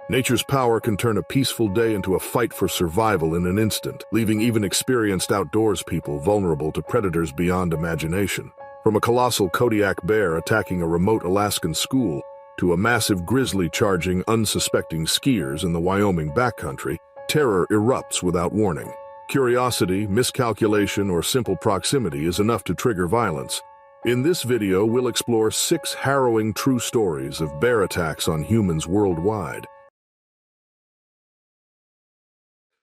Nature's power can turn a peaceful day into a fight for survival in an instant, leaving even experienced outdoors people vulnerable to predators beyond imagination. From a colossal Kodiak bear attacking a remote Alaskan school to a massive grizzly charging unsuspecting skiers in the Wyoming backcountry, terror erupts without warning. Curiosity, miscalculation, or simple proximity is enough to trigger violence. In this video, we'll explore 6 harrowing true stories of bear attacks on humans worldwide.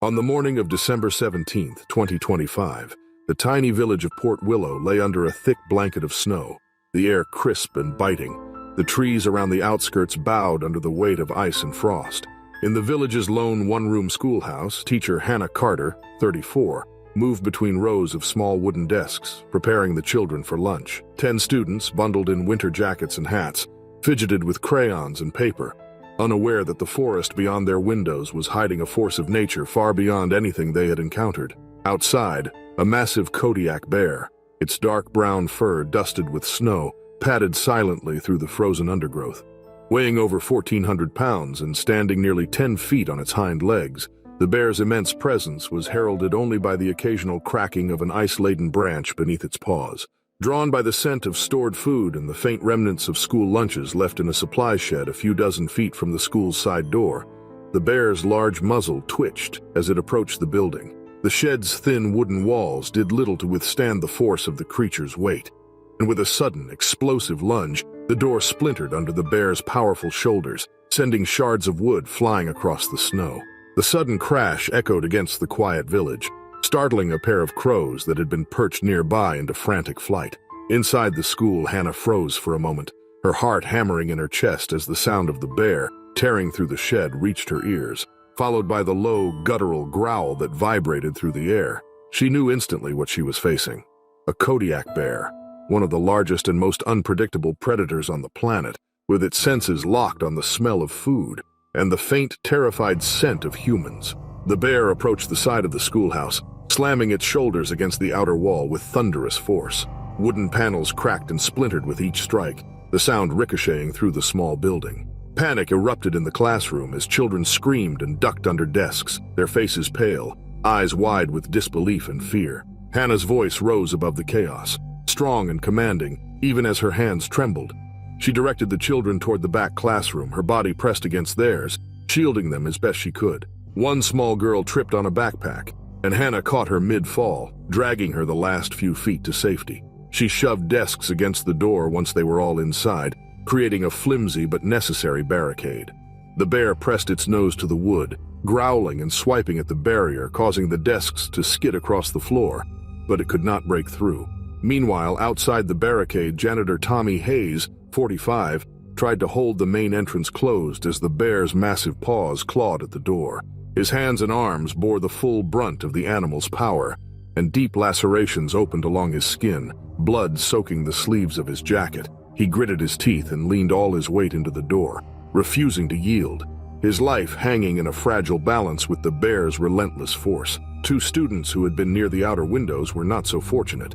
On the morning of December 17, 2025, the tiny village of Port Willow lay under a thick blanket of snow, the air crisp and biting. The trees around the outskirts bowed under the weight of ice and frost. In the village's lone one-room schoolhouse, teacher Hannah Carter, 34, moved between rows of small wooden desks, preparing the children for lunch. 10 students, bundled in winter jackets and hats, fidgeted with crayons and paper, unaware that the forest beyond their windows was hiding a force of nature far beyond anything they had encountered. Outside, a massive Kodiak bear, its dark brown fur dusted with snow, padded silently through the frozen undergrowth. Weighing over 1,400 pounds and standing nearly 10 feet on its hind legs, the bear's immense presence was heralded only by the occasional cracking of an ice-laden branch beneath its paws. Drawn by the scent of stored food and the faint remnants of school lunches left in a supply shed a few dozen feet from the school's side door, the bear's large muzzle twitched as it approached the building. The shed's thin wooden walls did little to withstand the force of the creature's weight, and with a sudden, explosive lunge, the door splintered under the bear's powerful shoulders, sending shards of wood flying across the snow. The sudden crash echoed against the quiet village, startling a pair of crows that had been perched nearby into frantic flight. Inside the school, Hannah froze for a moment, her heart hammering in her chest as the sound of the bear, tearing through the shed, reached her ears, followed by the low, guttural growl that vibrated through the air. She knew instantly what she was facing. A Kodiak bear, one of the largest and most unpredictable predators on the planet, with its senses locked on the smell of food and the faint, terrified scent of humans. The bear approached the side of the schoolhouse, slamming its shoulders against the outer wall with thunderous force. Wooden panels cracked and splintered with each strike, the sound ricocheting through the small building. Panic erupted in the classroom as children screamed and ducked under desks, their faces pale, eyes wide with disbelief and fear. Hannah's voice rose above the chaos, strong and commanding, even as her hands trembled. She directed the children toward the back classroom, her body pressed against theirs, shielding them as best she could. One small girl tripped on a backpack, and Hannah caught her mid-fall, dragging her the last few feet to safety. She shoved desks against the door once they were all inside, creating a flimsy but necessary barricade. The bear pressed its nose to the wood, growling and swiping at the barrier, causing the desks to skid across the floor, but it could not break through. Meanwhile, outside the barricade, janitor Tommy Hayes, 45, tried to hold the main entrance closed as the bear's massive paws clawed at the door. His hands and arms bore the full brunt of the animal's power, and deep lacerations opened along his skin, blood soaking the sleeves of his jacket. He gritted his teeth and leaned all his weight into the door, refusing to yield, his life hanging in a fragile balance with the bear's relentless force. 2 students who had been near the outer windows were not so fortunate.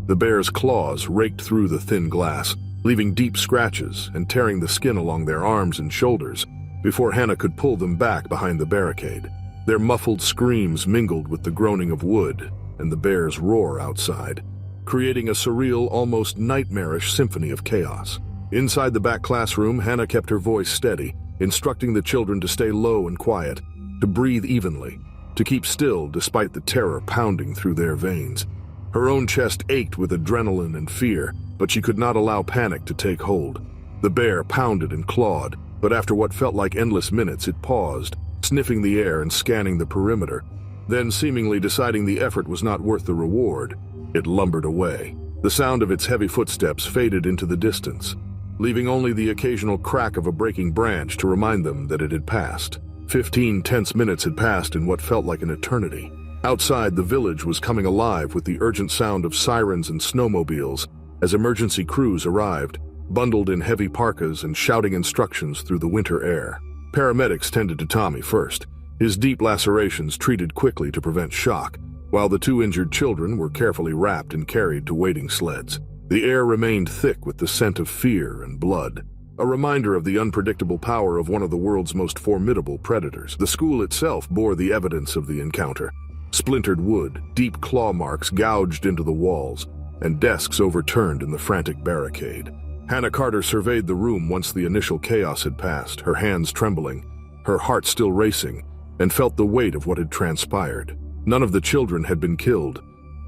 The bear's claws raked through the thin glass, leaving deep scratches and tearing the skin along their arms and shoulders before Hannah could pull them back behind the barricade. Their muffled screams mingled with the groaning of wood and the bear's roar outside, creating a surreal, almost nightmarish symphony of chaos. Inside the back classroom, Hannah kept her voice steady, instructing the children to stay low and quiet, to breathe evenly, to keep still despite the terror pounding through their veins. Her own chest ached with adrenaline and fear, but she could not allow panic to take hold. The bear pounded and clawed, but after what felt like endless minutes, it paused, sniffing the air and scanning the perimeter. Then, seemingly deciding the effort was not worth the reward, it lumbered away. The sound of its heavy footsteps faded into the distance, leaving only the occasional crack of a breaking branch to remind them that it had passed. 15 tense minutes had passed in what felt like an eternity. Outside, the village was coming alive with the urgent sound of sirens and snowmobiles as emergency crews arrived, bundled in heavy parkas and shouting instructions through the winter air. Paramedics tended to Tommy first, his deep lacerations treated quickly to prevent shock, while the 2 injured children were carefully wrapped and carried to waiting sleds. The air remained thick with the scent of fear and blood. a reminder of the unpredictable power of one of the world's most formidable predators. The school itself bore the evidence of the encounter. Splintered wood, deep claw marks gouged into the walls, and desks overturned in the frantic barricade. Hannah Carter surveyed the room once the initial chaos had passed, her hands trembling, her heart still racing, and felt the weight of what had transpired. None of the children had been killed,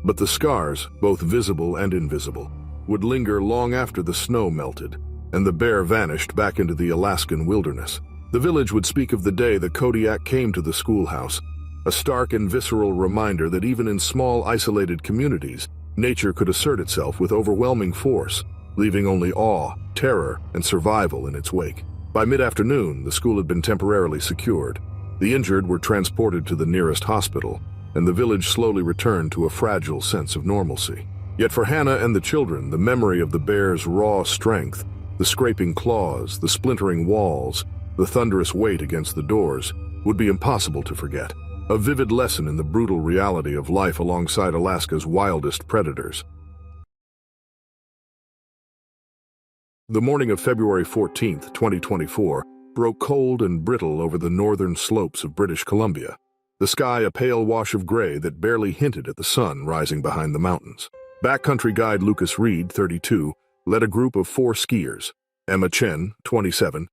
but the scars, both visible and invisible, would linger long after the snow melted, and the bear vanished back into the Alaskan wilderness. The village would speak of the day the Kodiak came to the schoolhouse, a stark and visceral reminder that even in small, isolated communities, nature could assert itself with overwhelming force, leaving only awe, terror, and survival in its wake. By mid-afternoon, the school had been temporarily secured. The injured were transported to the nearest hospital, and the village slowly returned to a fragile sense of normalcy. Yet for Hannah and the children, the memory of the bear's raw strength, the scraping claws, the splintering walls, the thunderous weight against the doors, would be impossible to forget. A vivid lesson in the brutal reality of life alongside Alaska's wildest predators. The morning of February 14, 2024, broke cold and brittle over the northern slopes of British Columbia, the sky a pale wash of gray that barely hinted at the sun rising behind the mountains. Backcountry guide Lucas Reed, 32, led a group of 4 skiers: Emma Chen, 27,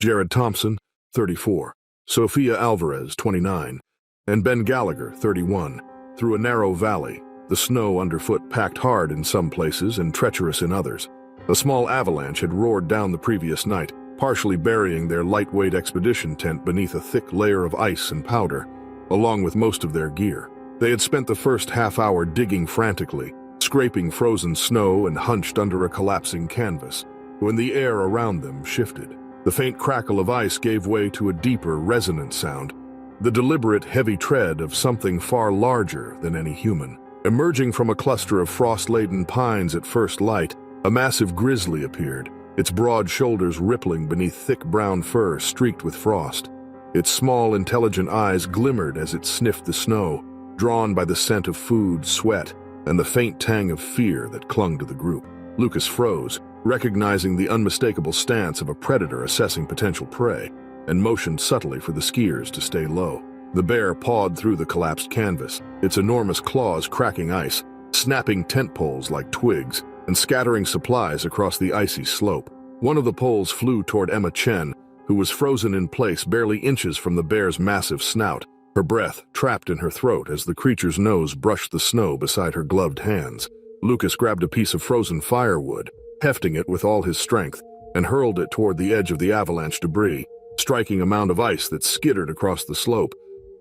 Jared Thompson, 34, Sophia Alvarez, 29, and Ben Gallagher, 31, through a narrow valley, the snow underfoot packed hard in some places and treacherous in others. A small avalanche had roared down the previous night, partially burying their lightweight expedition tent beneath a thick layer of ice and powder, along with most of their gear. They had spent the first half-hour digging frantically, scraping frozen snow and hunched under a collapsing canvas, when the air around them shifted. The faint crackle of ice gave way to a deeper, resonant sound, the deliberate, heavy tread of something far larger than any human. Emerging from a cluster of frost-laden pines at first light, a massive grizzly appeared, its broad shoulders rippling beneath thick brown fur streaked with frost. Its small, intelligent eyes glimmered as it sniffed the snow, drawn by the scent of food, sweat, and the faint tang of fear that clung to the group. Lucas froze, recognizing the unmistakable stance of a predator assessing potential prey, and motioned subtly for the skiers to stay low. The bear pawed through the collapsed canvas, its enormous claws cracking ice, snapping tent poles like twigs, and scattering supplies across the icy slope. One of the poles flew toward Emma Chen, who was frozen in place barely inches from the bear's massive snout, her breath trapped in her throat as the creature's nose brushed the snow beside her gloved hands. Lucas grabbed a piece of frozen firewood, hefting it with all his strength, and hurled it toward the edge of the avalanche debris, striking a mound of ice that skittered across the slope.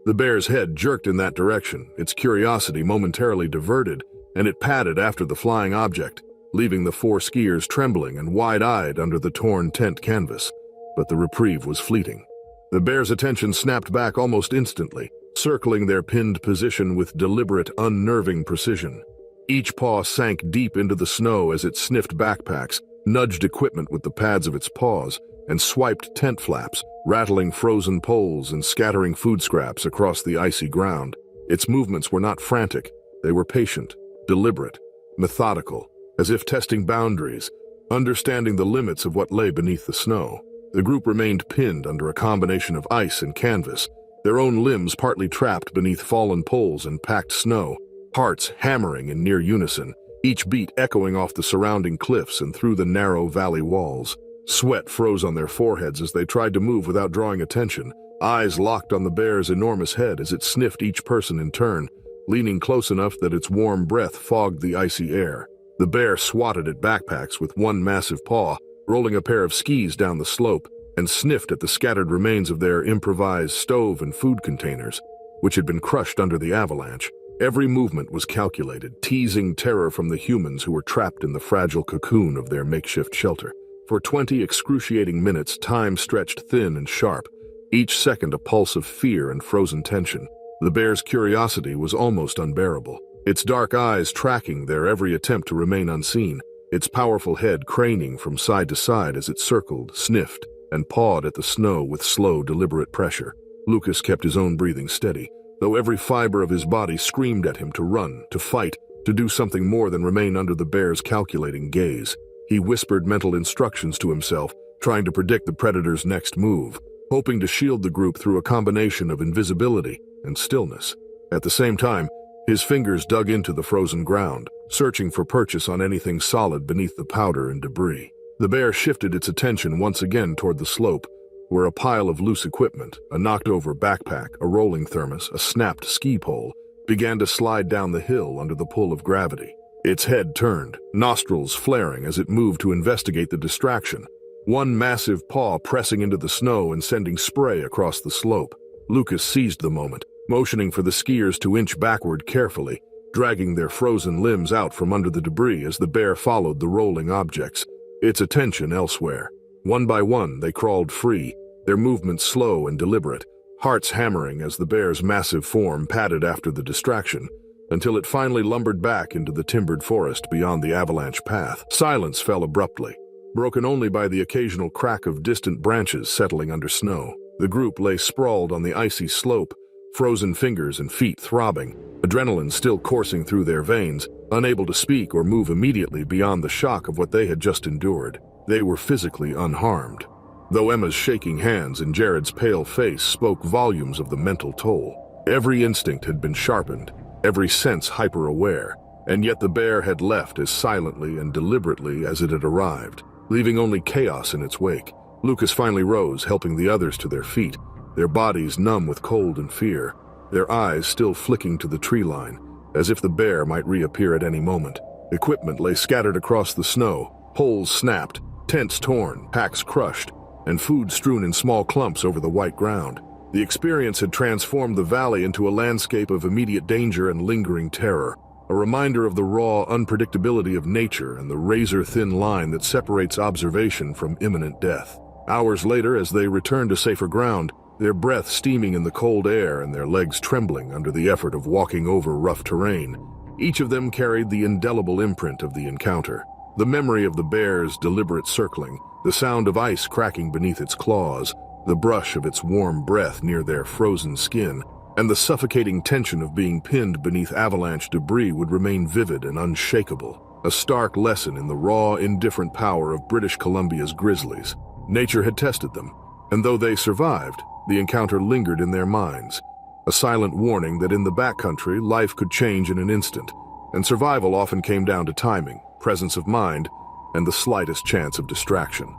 The bear's head jerked in that direction, its curiosity momentarily diverted, and it padded after the flying object, leaving the 4 skiers trembling and wide-eyed under the torn tent canvas. But the reprieve was fleeting. The bear's attention snapped back almost instantly, circling their pinned position with deliberate, unnerving precision. Each paw sank deep into the snow as it sniffed backpacks, nudged equipment with the pads of its paws, and swiped tent flaps, rattling frozen poles and scattering food scraps across the icy ground. Its movements were not frantic, they were patient, deliberate, methodical, as if testing boundaries, understanding the limits of what lay beneath the snow. The group remained pinned under a combination of ice and canvas, their own limbs partly trapped beneath fallen poles and packed snow, hearts hammering in near unison, each beat echoing off the surrounding cliffs and through the narrow valley walls. Sweat froze on their foreheads as they tried to move without drawing attention, eyes locked on the bear's enormous head as it sniffed each person in turn, leaning close enough that its warm breath fogged the icy air. The bear swatted at backpacks with one massive paw, rolling a pair of skis down the slope, and sniffed at the scattered remains of their improvised stove and food containers, which had been crushed under the avalanche. Every movement was calculated, teasing terror from the humans who were trapped in the fragile cocoon of their makeshift shelter. For 20 excruciating minutes, time stretched thin and sharp, each second a pulse of fear and frozen tension. The bear's curiosity was almost unbearable, its dark eyes tracking their every attempt to remain unseen, its powerful head craning from side to side as it circled, sniffed, and pawed at the snow with slow, deliberate pressure. Lucas kept his own breathing steady, though every fiber of his body screamed at him to run, to fight, to do something more than remain under the bear's calculating gaze. He whispered mental instructions to himself, trying to predict the predator's next move, hoping to shield the group through a combination of invisibility and stillness. At the same time, his fingers dug into the frozen ground, searching for purchase on anything solid beneath the powder and debris. The bear shifted its attention once again toward the slope, where a pile of loose equipment, a knocked-over backpack, a rolling thermos, a snapped ski pole, began to slide down the hill under the pull of gravity. Its head turned, nostrils flaring as it moved to investigate the distraction, one massive paw pressing into the snow and sending spray across the slope. Lucas seized the moment, motioning for the skiers to inch backward carefully, dragging their frozen limbs out from under the debris as the bear followed the rolling objects, its attention elsewhere. One by one, they crawled free, their movements slow and deliberate, hearts hammering as the bear's massive form padded after the distraction, until it finally lumbered back into the timbered forest beyond the avalanche path. Silence fell abruptly, broken only by the occasional crack of distant branches settling under snow. The group lay sprawled on the icy slope, frozen fingers and feet throbbing, adrenaline still coursing through their veins, unable to speak or move immediately beyond the shock of what they had just endured. They were physically unharmed, though Emma's shaking hands and Jared's pale face spoke volumes of the mental toll. Every instinct had been sharpened, every sense hyper-aware, and yet the bear had left as silently and deliberately as it had arrived, leaving only chaos in its wake. Lucas finally rose, helping the others to their feet, their bodies numb with cold and fear, their eyes still flicking to the tree line, as if the bear might reappear at any moment. Equipment lay scattered across the snow, poles snapped, tents torn, packs crushed, and food strewn in small clumps over the white ground. The experience had transformed the valley into a landscape of immediate danger and lingering terror, a reminder of the raw unpredictability of nature and the razor-thin line that separates observation from imminent death. Hours later, as they returned to safer ground, their breath steaming in the cold air and their legs trembling under the effort of walking over rough terrain, each of them carried the indelible imprint of the encounter. The memory of the bear's deliberate circling, the sound of ice cracking beneath its claws, the brush of its warm breath near their frozen skin, and the suffocating tension of being pinned beneath avalanche debris would remain vivid and unshakable, a stark lesson in the raw, indifferent power of British Columbia's grizzlies. Nature had tested them, and though they survived, the encounter lingered in their minds, a silent warning that in the backcountry life could change in an instant, and survival often came down to timing, presence of mind, and the slightest chance of distraction.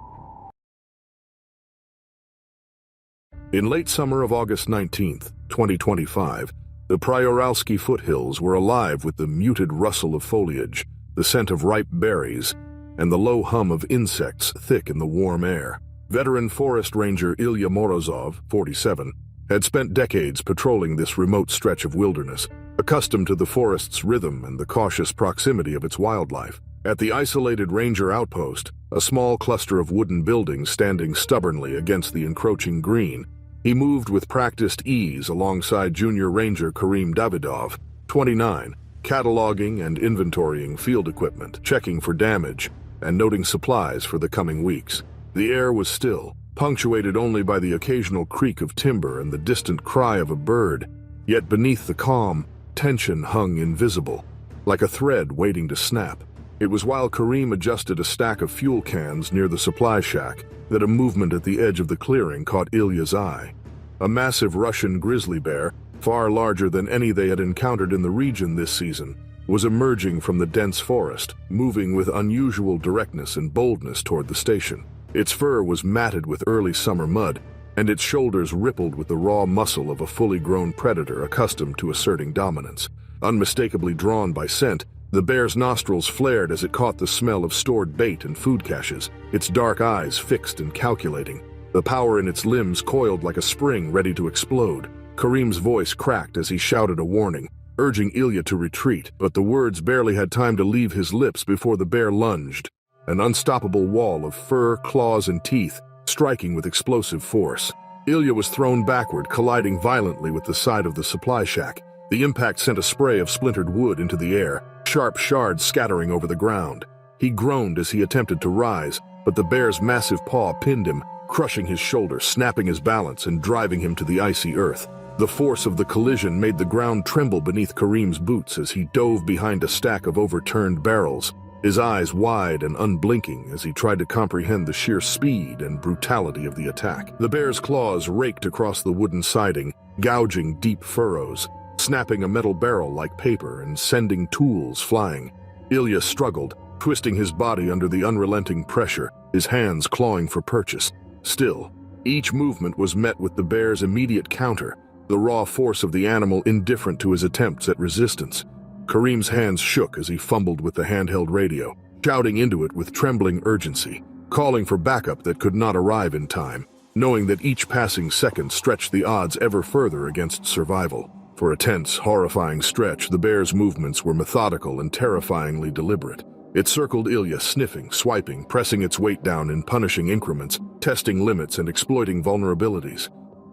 In late summer of August 19th, 2025, the Prioralski foothills were alive with the muted rustle of foliage, the scent of ripe berries, and the low hum of insects thick in the warm air. Veteran forest ranger Ilya Morozov, 47, had spent decades patrolling this remote stretch of wilderness, accustomed to the forest's rhythm and the cautious proximity of its wildlife. At the isolated ranger outpost, a small cluster of wooden buildings standing stubbornly against the encroaching green, he moved with practiced ease alongside junior ranger Karim Davidov, 29, cataloging and inventorying field equipment, checking for damage, and noting supplies for the coming weeks. The air was still, punctuated only by the occasional creak of timber and the distant cry of a bird, yet beneath the calm, tension hung invisible, like a thread waiting to snap. It was while Karim adjusted a stack of fuel cans near the supply shack that a movement at the edge of the clearing caught Ilya's eye. A massive Russian grizzly bear, far larger than any they had encountered in the region this season, was emerging from the dense forest, moving with unusual directness and boldness toward the station. Its fur was matted with early summer mud, and its shoulders rippled with the raw muscle of a fully grown predator accustomed to asserting dominance. Unmistakably drawn by scent, the bear's nostrils flared as it caught the smell of stored bait and food caches, its dark eyes fixed and calculating. The power in its limbs coiled like a spring ready to explode. Karim's voice cracked as he shouted a warning, urging Ilya to retreat, but the words barely had time to leave his lips before the bear lunged, an unstoppable wall of fur, claws, and teeth, striking with explosive force. Ilya was thrown backward, colliding violently with the side of the supply shack. The impact sent a spray of splintered wood into the air, sharp shards scattering over the ground. He groaned as he attempted to rise, but the bear's massive paw pinned him, crushing his shoulder, snapping his balance, and driving him to the icy earth. The force of the collision made the ground tremble beneath Karim's boots as he dove behind a stack of overturned barrels, his eyes wide and unblinking as he tried to comprehend the sheer speed and brutality of the attack. The bear's claws raked across the wooden siding, gouging deep furrows, snapping a metal barrel like paper and sending tools flying. Ilya struggled, twisting his body under the unrelenting pressure, his hands clawing for purchase. Still, each movement was met with the bear's immediate counter, the raw force of the animal indifferent to his attempts at resistance. Kareem's hands shook as he fumbled with the handheld radio, shouting into it with trembling urgency, calling for backup that could not arrive in time, knowing that each passing second stretched the odds ever further against survival. For a tense, horrifying stretch, the bear's movements were methodical and terrifyingly deliberate. It circled Ilya, sniffing, swiping, pressing its weight down in punishing increments, testing limits and exploiting vulnerabilities.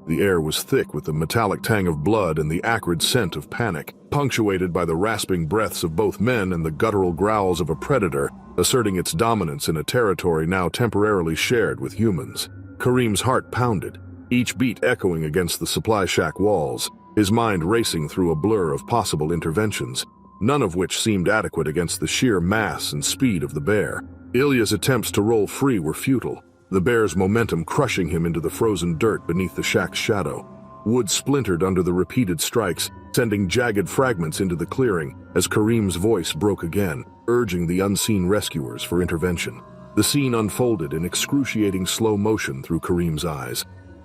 The air was thick with the metallic tang of blood and the acrid scent of panic, punctuated by the rasping breaths of both men and the guttural growls of a predator, asserting its dominance in a territory now temporarily shared with humans. Kareem's heart pounded, each beat echoing against the supply shack walls, his mind racing through a blur of possible interventions, none of which seemed adequate against the sheer mass and speed of the bear. Ilya's attempts to roll free were futile, the bear's momentum crushing him into the frozen dirt beneath the shack's shadow. Wood splintered under the repeated strikes, sending jagged fragments into the clearing as Kareem's voice broke again, urging the unseen rescuers for intervention. The scene unfolded in excruciating slow motion through Kareem's eyes,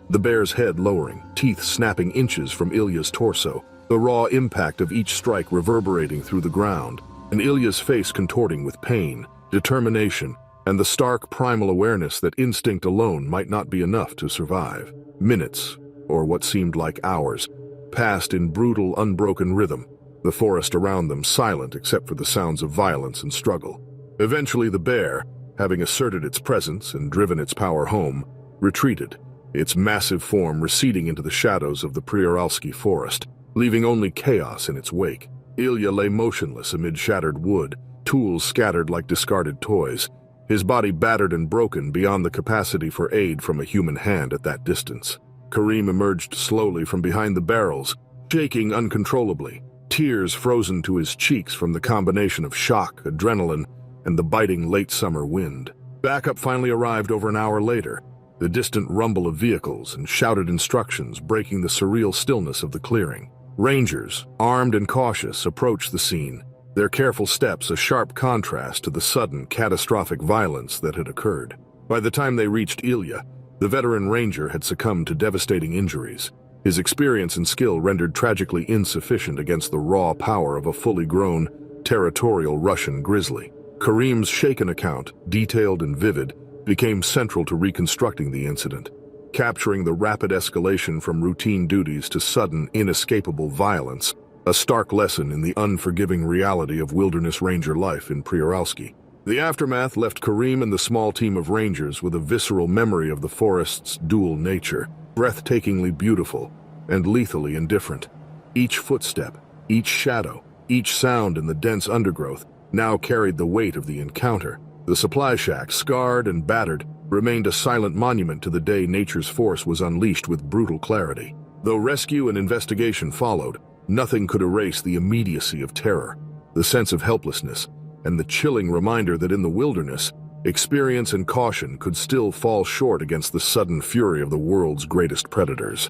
the bear's head lowering, teeth snapping inches from Ilya's torso, the raw impact of each strike reverberating through the ground, and Ilya's face contorting with pain, determination, and the stark primal awareness that instinct alone might not be enough to survive. Minutes, or what seemed like hours, passed in brutal, unbroken rhythm, the forest around them silent except for the sounds of violence and struggle. Eventually the bear, having asserted its presence and driven its power home, retreated, its massive form receding into the shadows of the Pryoralski forest, leaving only chaos in its wake. Ilya lay motionless amid shattered wood, tools scattered like discarded toys, his body battered and broken beyond the capacity for aid from a human hand at that distance. Kareem emerged slowly from behind the barrels, shaking uncontrollably, tears frozen to his cheeks from the combination of shock, adrenaline, and the biting late summer wind. Backup finally arrived over an hour later, the distant rumble of vehicles and shouted instructions breaking the surreal stillness of the clearing. Rangers, armed and cautious, approached the scene, their careful steps a sharp contrast to the sudden, catastrophic violence that had occurred. By the time they reached Ilya, the veteran ranger had succumbed to devastating injuries, his experience and skill rendered tragically insufficient against the raw power of a fully grown, territorial Russian Grizzly. Kareem's shaken account, detailed and vivid, became central to reconstructing the incident, capturing the rapid escalation from routine duties to sudden, inescapable violence, a stark lesson in the unforgiving reality of wilderness ranger life in Pryoralski. The aftermath left Kareem and the small team of rangers with a visceral memory of the forest's dual nature, breathtakingly beautiful and lethally indifferent. Each footstep, each shadow, each sound in the dense undergrowth now carried the weight of the encounter. The supply shack, scarred and battered, remained a silent monument to the day nature's force was unleashed with brutal clarity. Though rescue and investigation followed, nothing could erase the immediacy of terror, the sense of helplessness, and the chilling reminder that in the wilderness, experience and caution could still fall short against the sudden fury of the world's greatest predators.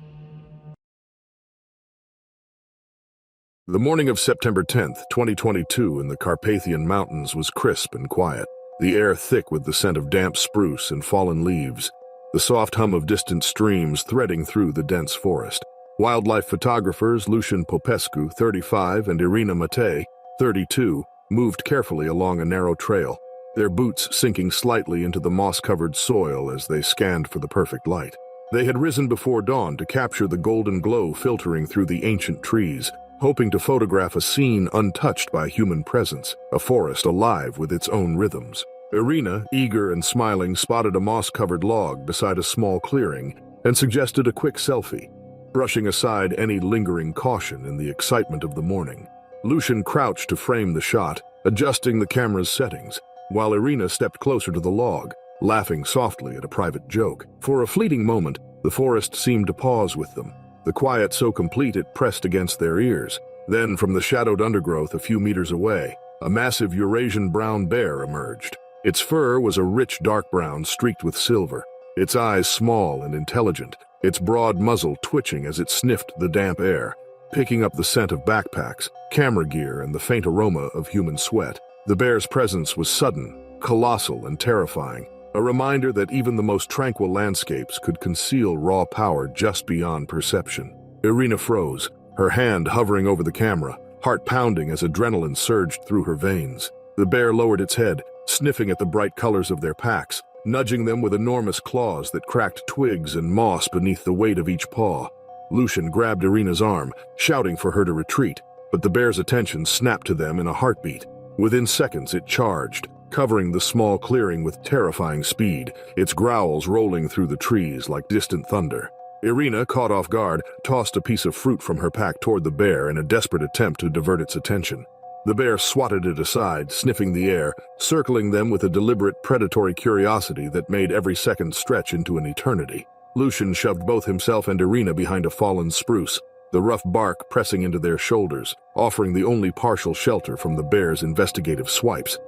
The morning of September 10th, 2022 in the Carpathian Mountains was crisp and quiet, the air thick with the scent of damp spruce and fallen leaves, the soft hum of distant streams threading through the dense forest. Wildlife photographers Lucian Popescu, 35, and Irina Matei, 32, moved carefully along a narrow trail, their boots sinking slightly into the moss-covered soil as they scanned for the perfect light. They had risen before dawn to capture the golden glow filtering through the ancient trees, hoping to photograph a scene untouched by human presence, a forest alive with its own rhythms. Irina, eager and smiling, spotted a moss-covered log beside a small clearing and suggested a quick selfie, brushing aside any lingering caution in the excitement of the morning. Lucian crouched to frame the shot, adjusting the camera's settings, while Irina stepped closer to the log, laughing softly at a private joke. For a fleeting moment, the forest seemed to pause with them, the quiet so complete it pressed against their ears. Then, from the shadowed undergrowth a few meters away, a massive Eurasian brown bear emerged. Its fur was a rich dark brown streaked with silver, its eyes small and intelligent, its broad muzzle twitching as it sniffed the damp air, picking up the scent of backpacks, camera gear, and the faint aroma of human sweat. The bear's presence was sudden, colossal, and terrifying, a reminder that even the most tranquil landscapes could conceal raw power just beyond perception. Irina froze, her hand hovering over the camera, heart pounding as adrenaline surged through her veins. The bear lowered its head, sniffing at the bright colors of their packs, nudging them with enormous claws that cracked twigs and moss beneath the weight of each paw. Lucian grabbed Irina's arm, shouting for her to retreat, but the bear's attention snapped to them in a heartbeat. Within seconds it charged, covering the small clearing with terrifying speed, its growls rolling through the trees like distant thunder. Irina, caught off guard, tossed a piece of fruit from her pack toward the bear in a desperate attempt to divert its attention. The bear swatted it aside, sniffing the air, circling them with a deliberate predatory curiosity that made every second stretch into an eternity. Lucian shoved both himself and Irina behind a fallen spruce, the rough bark pressing into their shoulders, offering the only partial shelter from the bear's investigative swipes.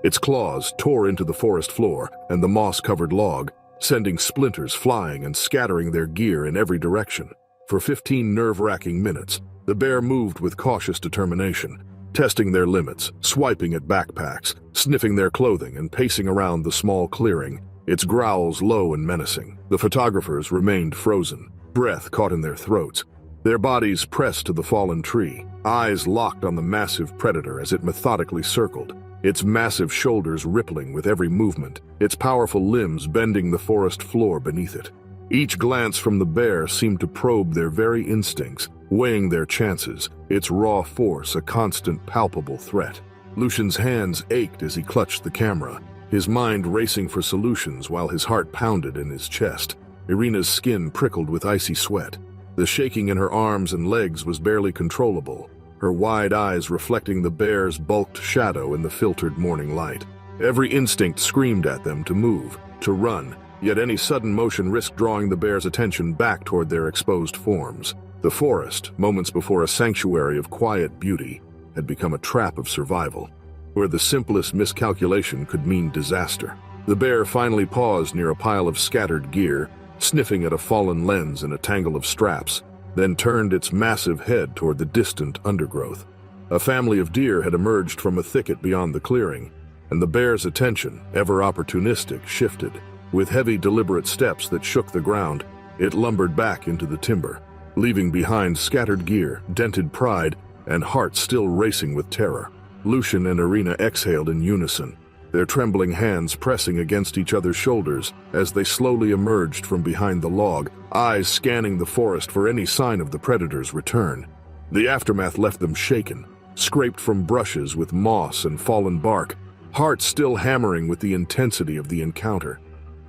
Its claws tore into the forest floor and the moss-covered log, sending splinters flying and scattering their gear in every direction. For 15 nerve-wracking minutes, the bear moved with cautious determination, testing their limits, swiping at backpacks, sniffing their clothing, and pacing around the small clearing, its growls low and menacing. The photographers remained frozen, breath caught in their throats, their bodies pressed to the fallen tree, eyes locked on the massive predator as it methodically circled, its massive shoulders rippling with every movement, its powerful limbs bending the forest floor beneath it. Each glance from the bear seemed to probe their very instincts, weighing their chances, its raw force a constant palpable threat. Lucian's hands ached as he clutched the camera, his mind racing for solutions while his heart pounded in his chest. Irina's skin prickled with icy sweat. The shaking in her arms and legs was barely controllable, her wide eyes reflecting the bear's bulked shadow in the filtered morning light. Every instinct screamed at them to move, to run, yet any sudden motion risked drawing the bear's attention back toward their exposed forms. The forest, moments before a sanctuary of quiet beauty, had become a trap of survival, where the simplest miscalculation could mean disaster. The bear finally paused near a pile of scattered gear, sniffing at a fallen lens and a tangle of straps, then turned its massive head toward the distant undergrowth. A family of deer had emerged from a thicket beyond the clearing, and the bear's attention, ever opportunistic, shifted. With heavy, deliberate steps that shook the ground, it lumbered back into the timber, leaving behind scattered gear, dented pride, and hearts still racing with terror. Lucian and Irina exhaled in unison, their trembling hands pressing against each other's shoulders as they slowly emerged from behind the log, eyes scanning the forest for any sign of the predator's return. The aftermath left them shaken, scraped from brushes with moss and fallen bark, hearts still hammering with the intensity of the encounter.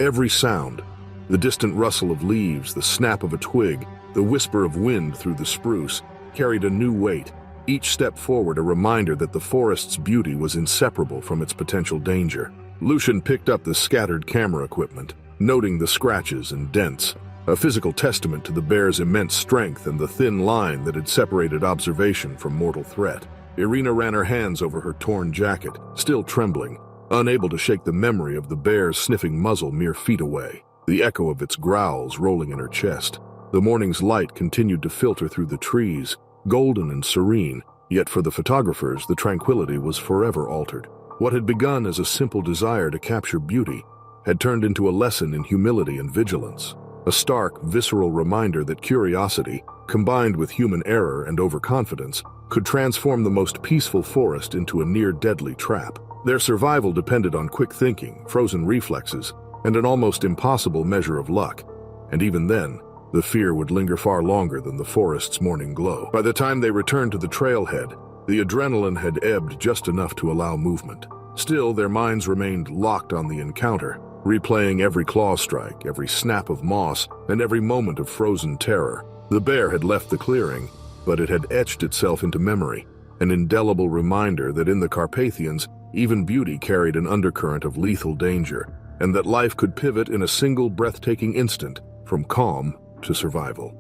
Every sound, the distant rustle of leaves, the snap of a twig, the whisper of wind through the spruce, carried a new weight, each step forward a reminder that the forest's beauty was inseparable from its potential danger. Lucian picked up the scattered camera equipment, noting the scratches and dents, a physical testament to the bear's immense strength and the thin line that had separated observation from mortal threat. Irina ran her hands over her torn jacket, still trembling, unable to shake the memory of the bear's sniffing muzzle mere feet away, the echo of its growls rolling in her chest. The morning's light continued to filter through the trees, golden and serene, yet for the photographers the tranquility was forever altered. What had begun as a simple desire to capture beauty had turned into a lesson in humility and vigilance, a stark, visceral reminder that curiosity, combined with human error and overconfidence, could transform the most peaceful forest into a near-deadly trap. Their survival depended on quick thinking, frozen reflexes, and an almost impossible measure of luck. And even then, the fear would linger far longer than the forest's morning glow. By the time they returned to the trailhead, the adrenaline had ebbed just enough to allow movement. Still, their minds remained locked on the encounter, replaying every claw strike, every snap of moss, and every moment of frozen terror. The bear had left the clearing, but it had etched itself into memory, an indelible reminder that in the Carpathians, even beauty carried an undercurrent of lethal danger, and that life could pivot in a single breathtaking instant from calm to survival.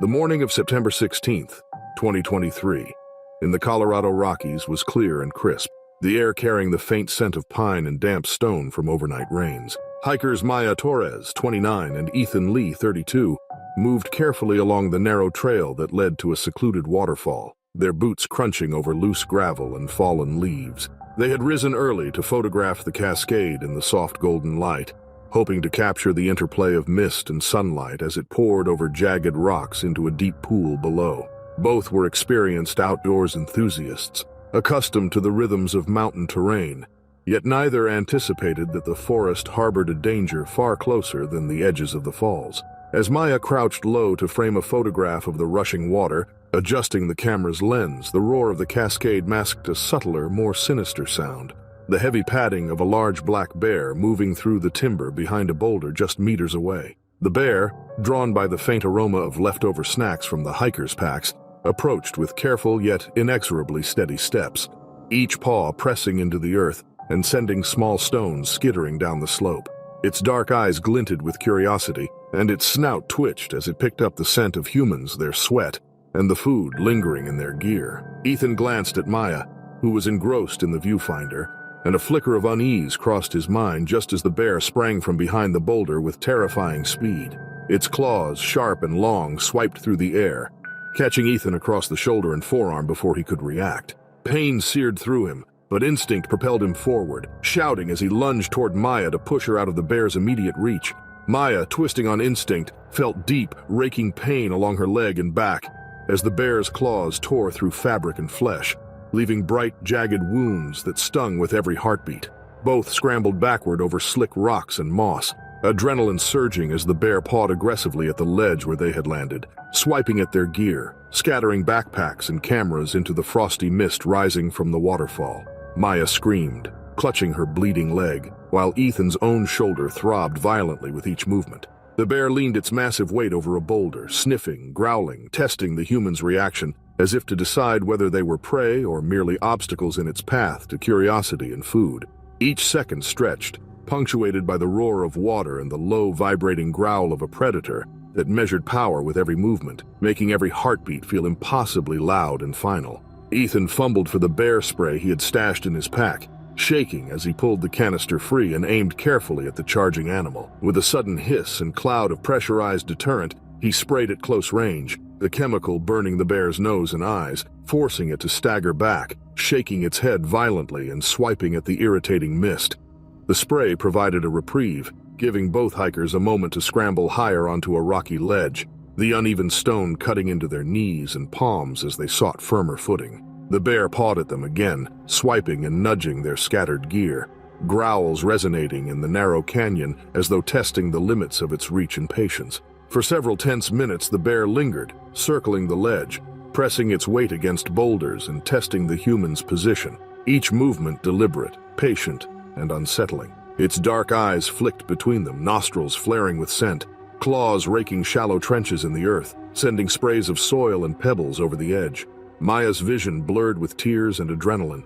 The morning of September 16th, 2023, in the Colorado Rockies was clear and crisp, the air carrying the faint scent of pine and damp stone from overnight rains. Hikers Maya Torres, 29, and Ethan Lee, 32, moved carefully along the narrow trail that led to a secluded waterfall, their boots crunching over loose gravel and fallen leaves. They had risen early to photograph the cascade in the soft golden light, hoping to capture the interplay of mist and sunlight as it poured over jagged rocks into a deep pool below. Both were experienced outdoors enthusiasts, accustomed to the rhythms of mountain terrain, yet neither anticipated that the forest harbored a danger far closer than the edges of the falls. As Maya crouched low to frame a photograph of the rushing water, adjusting the camera's lens, the roar of the cascade masked a subtler, more sinister sound. The heavy padding of a large black bear moving through the timber behind a boulder just meters away. The bear, drawn by the faint aroma of leftover snacks from the hikers' packs, approached with careful yet inexorably steady steps, each paw pressing into the earth and sending small stones skittering down the slope. Its dark eyes glinted with curiosity, and its snout twitched as it picked up the scent of humans, their sweat, and the food lingering in their gear. Ethan glanced at Maya, who was engrossed in the viewfinder, and a flicker of unease crossed his mind just as the bear sprang from behind the boulder with terrifying speed. Its claws, sharp and long, swiped through the air, catching Ethan across the shoulder and forearm before he could react. Pain seared through him, but instinct propelled him forward, shouting as he lunged toward Maya to push her out of the bear's immediate reach. Maya, twisting on instinct, felt deep, raking pain along her leg and back as the bear's claws tore through fabric and flesh, leaving bright, jagged wounds that stung with every heartbeat. Both scrambled backward over slick rocks and moss, adrenaline surging as the bear pawed aggressively at the ledge where they had landed, swiping at their gear, scattering backpacks and cameras into the frosty mist rising from the waterfall. Maya screamed, clutching her bleeding leg, while Ethan's own shoulder throbbed violently with each movement. The bear leaned its massive weight over a boulder, sniffing, growling, testing the human's reaction, as if to decide whether they were prey or merely obstacles in its path to curiosity and food. Each second stretched, punctuated by the roar of water and the low, vibrating growl of a predator that measured power with every movement, making every heartbeat feel impossibly loud and final. Ethan fumbled for the bear spray he had stashed in his pack, shaking as he pulled the canister free and aimed carefully at the charging animal. With a sudden hiss and cloud of pressurized deterrent, he sprayed at close range, the chemical burning the bear's nose and eyes, forcing it to stagger back, shaking its head violently and swiping at the irritating mist. The spray provided a reprieve, giving both hikers a moment to scramble higher onto a rocky ledge, the uneven stone cutting into their knees and palms as they sought firmer footing. The bear pawed at them again, swiping and nudging their scattered gear, growls resonating in the narrow canyon as though testing the limits of its reach and patience. For several tense minutes the bear lingered, circling the ledge, pressing its weight against boulders and testing the human's position, each movement deliberate, patient, and unsettling. Its dark eyes flicked between them, nostrils flaring with scent, claws raking shallow trenches in the earth, sending sprays of soil and pebbles over the edge. Maya's vision blurred with tears and adrenaline.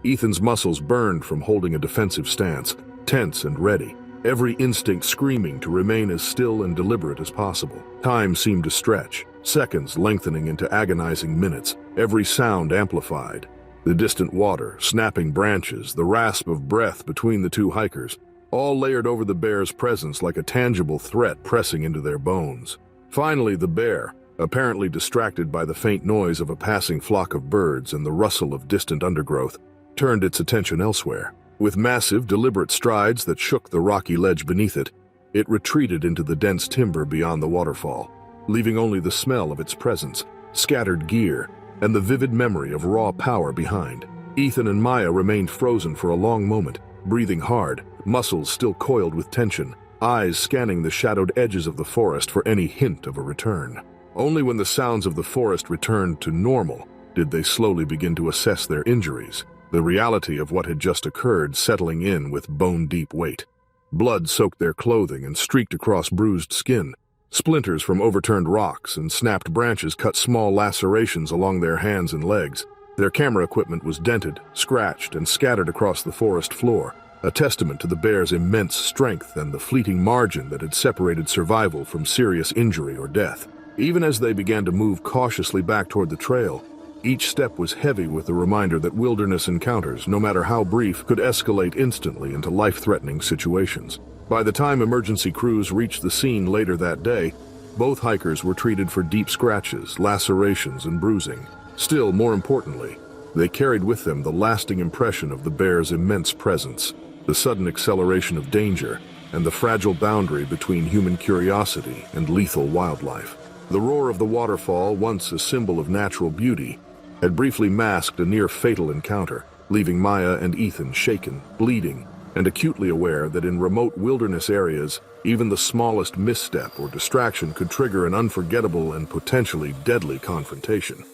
Ethan's muscles burned from holding a defensive stance, tense and ready, every instinct screaming to remain as still and deliberate as possible. Time seemed to stretch, seconds lengthening into agonizing minutes, every sound amplified. The distant water, snapping branches, the rasp of breath between the two hikers, all layered over the bear's presence like a tangible threat pressing into their bones. Finally, the bear, apparently distracted by the faint noise of a passing flock of birds and the rustle of distant undergrowth, turned its attention elsewhere. With massive, deliberate strides that shook the rocky ledge beneath it, it retreated into the dense timber beyond the waterfall, leaving only the smell of its presence, scattered gear, and the vivid memory of raw power behind. Ethan and Maya remained frozen for a long moment, breathing hard, muscles still coiled with tension, eyes scanning the shadowed edges of the forest for any hint of a return. Only when the sounds of the forest returned to normal did they slowly begin to assess their injuries, the reality of what had just occurred settling in with bone-deep weight. Blood soaked their clothing and streaked across bruised skin. Splinters from overturned rocks and snapped branches cut small lacerations along their hands and legs. Their camera equipment was dented, scratched, and scattered across the forest floor, a testament to the bear's immense strength and the fleeting margin that had separated survival from serious injury or death. Even as they began to move cautiously back toward the trail, Each step was heavy with the reminder that wilderness encounters, no matter how brief, could escalate instantly into life-threatening situations. By the time emergency crews reached the scene later that day, both hikers were treated for deep scratches, lacerations, and bruising. Still, more importantly, they carried with them the lasting impression of the bear's immense presence, the sudden acceleration of danger, and the fragile boundary between human curiosity and lethal wildlife. The roar of the waterfall, once a symbol of natural beauty, had briefly masked a near-fatal encounter, leaving Maya and Ethan shaken, bleeding, and acutely aware that in remote wilderness areas, even the smallest misstep or distraction could trigger an unforgettable and potentially deadly confrontation.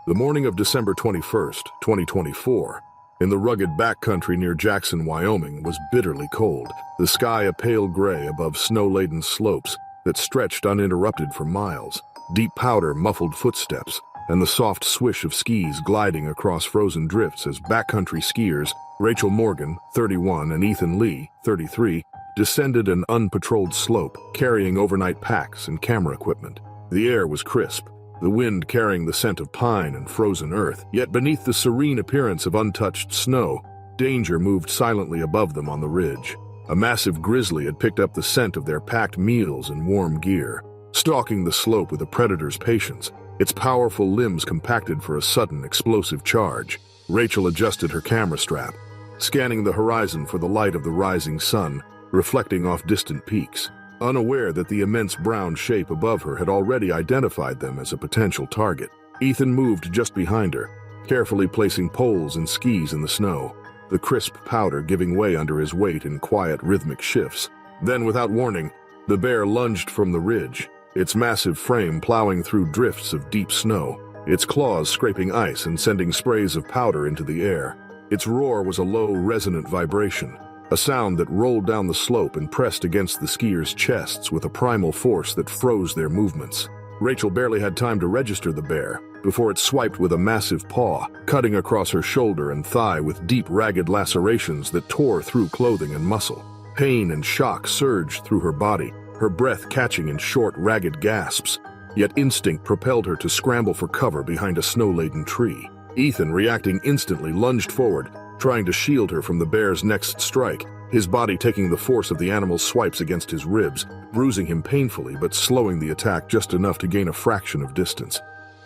The morning of December 21st, 2024, in the rugged backcountry near Jackson, Wyoming, was bitterly cold, the sky a pale gray above snow-laden slopes that stretched uninterrupted for miles. Deep powder muffled footsteps, and the soft swish of skis gliding across frozen drifts as backcountry skiers Rachel Morgan, 31, and Ethan Lee, 33, descended an unpatrolled slope, carrying overnight packs and camera equipment. The air was crisp, the wind carrying the scent of pine and frozen earth. Yet beneath the serene appearance of untouched snow, danger moved silently above them on the ridge. A massive grizzly had picked up the scent of their packed meals and warm gear, stalking the slope with a predator's patience, its powerful limbs compacted for a sudden, explosive charge. Rachel adjusted her camera strap, scanning the horizon for the light of the rising sun, reflecting off distant peaks, unaware that the immense brown shape above her had already identified them as a potential target. Ethan moved just behind her, carefully placing poles and skis in the snow, the crisp powder giving way under his weight in quiet, rhythmic shifts. Then, without warning, the bear lunged from the ridge, its massive frame plowing through drifts of deep snow, its claws scraping ice and sending sprays of powder into the air. Its roar was a low, resonant vibration, a sound that rolled down the slope and pressed against the skiers' chests with a primal force that froze their movements. Rachel barely had time to register the bear before it swiped with a massive paw, cutting across her shoulder and thigh with deep, ragged lacerations that tore through clothing and muscle. Pain and shock surged through her body, her breath catching in short, ragged gasps, yet instinct propelled her to scramble for cover behind a snow-laden tree. Ethan, reacting instantly, lunged forward, trying to shield her from the bear's next strike, his body taking the force of the animal's swipes against his ribs, bruising him painfully but slowing the attack just enough to gain a fraction of distance.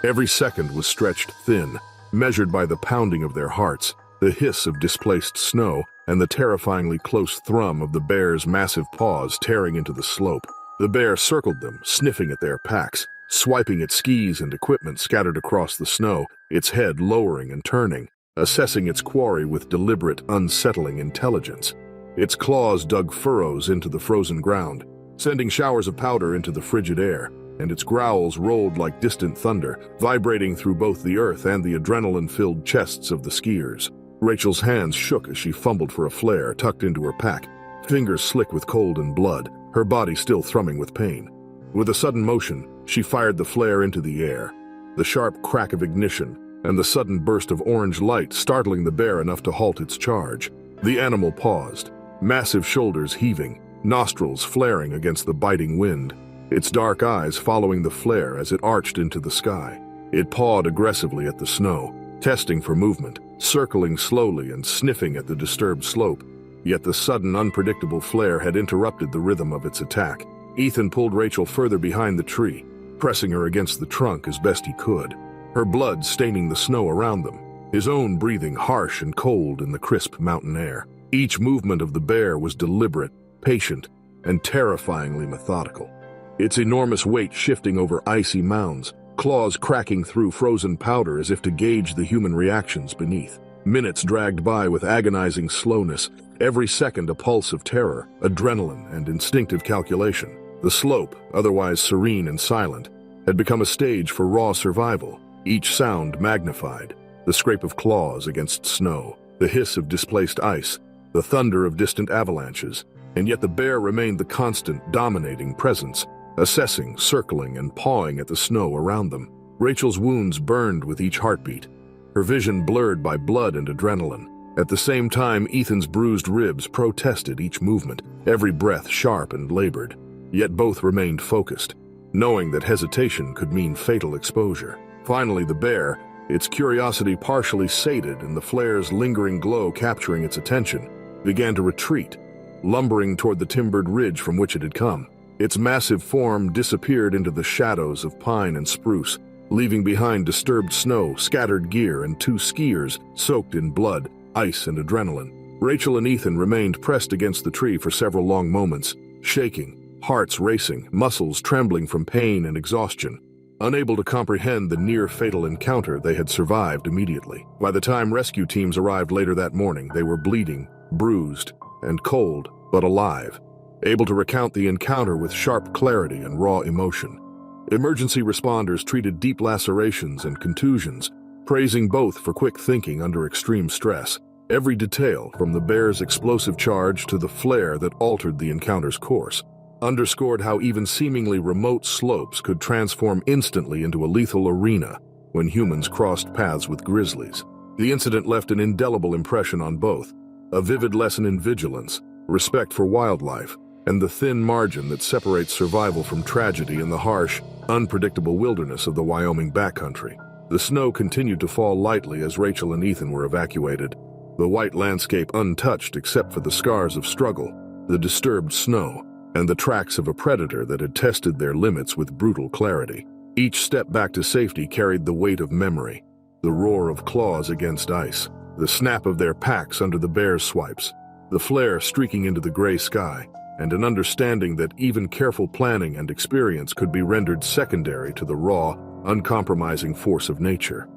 Every second was stretched thin, measured by the pounding of their hearts, the hiss of displaced snow, and the terrifyingly close thrum of the bear's massive paws tearing into the slope. The bear circled them, sniffing at their packs, swiping at skis and equipment scattered across the snow, its head lowering and turning, assessing its quarry with deliberate, unsettling intelligence. Its claws dug furrows into the frozen ground, sending showers of powder into the frigid air, and its growls rolled like distant thunder, vibrating through both the earth and the adrenaline-filled chests of the skiers. Rachel's hands shook as she fumbled for a flare tucked into her pack, fingers slick with cold and blood, her body still thrumming with pain. With a sudden motion, she fired the flare into the air, the sharp crack of ignition, and the sudden burst of orange light startling the bear enough to halt its charge. The animal paused, massive shoulders heaving, nostrils flaring against the biting wind, its dark eyes following the flare as it arched into the sky. It pawed aggressively at the snow, testing for movement, circling slowly and sniffing at the disturbed slope. Yet the sudden, unpredictable flare had interrupted the rhythm of its attack. Ethan pulled Rachel further behind the tree, pressing her against the trunk as best he could, her blood staining the snow around them, his own breathing harsh and cold in the crisp mountain air. Each movement of the bear was deliberate, patient, and terrifyingly methodical, its enormous weight shifting over icy mounds, claws cracking through frozen powder as if to gauge the human reactions beneath. Minutes dragged by with agonizing slowness, every second a pulse of terror, adrenaline, and instinctive calculation. The slope, otherwise serene and silent, had become a stage for raw survival, each sound magnified, the scrape of claws against snow, the hiss of displaced ice, the thunder of distant avalanches, and yet the bear remained the constant, dominating presence, assessing, circling, and pawing at the snow around them. Rachel's wounds burned with each heartbeat, her vision blurred by blood and adrenaline. At the same time, Ethan's bruised ribs protested each movement, every breath sharp and labored. Yet both remained focused, knowing that hesitation could mean fatal exposure. Finally, the bear, its curiosity partially sated and the flare's lingering glow capturing its attention, began to retreat, lumbering toward the timbered ridge from which it had come. Its massive form disappeared into the shadows of pine and spruce, leaving behind disturbed snow, scattered gear, and 2 skiers soaked in blood, ice, and adrenaline. Rachel and Ethan remained pressed against the tree for several long moments, shaking, hearts racing, muscles trembling from pain and exhaustion. Unable to comprehend the near-fatal encounter, they had survived immediately. By the time rescue teams arrived later that morning, they were bleeding, bruised, and cold, but alive, able to recount the encounter with sharp clarity and raw emotion. Emergency responders treated deep lacerations and contusions, praising both for quick thinking under extreme stress. Every detail, from the bear's explosive charge to the flare that altered the encounter's course, underscored how even seemingly remote slopes could transform instantly into a lethal arena when humans crossed paths with grizzlies. The incident left an indelible impression on both, a vivid lesson in vigilance, respect for wildlife, and the thin margin that separates survival from tragedy in the harsh, unpredictable wilderness of the Wyoming backcountry. The snow continued to fall lightly as Rachel and Ethan were evacuated, the white landscape untouched except for the scars of struggle, the disturbed snow, and the tracks of a predator that had tested their limits with brutal clarity. Each step back to safety carried the weight of memory, the roar of claws against ice, the snap of their packs under the bear's swipes, the flare streaking into the gray sky, and an understanding that even careful planning and experience could be rendered secondary to the raw, uncompromising force of nature.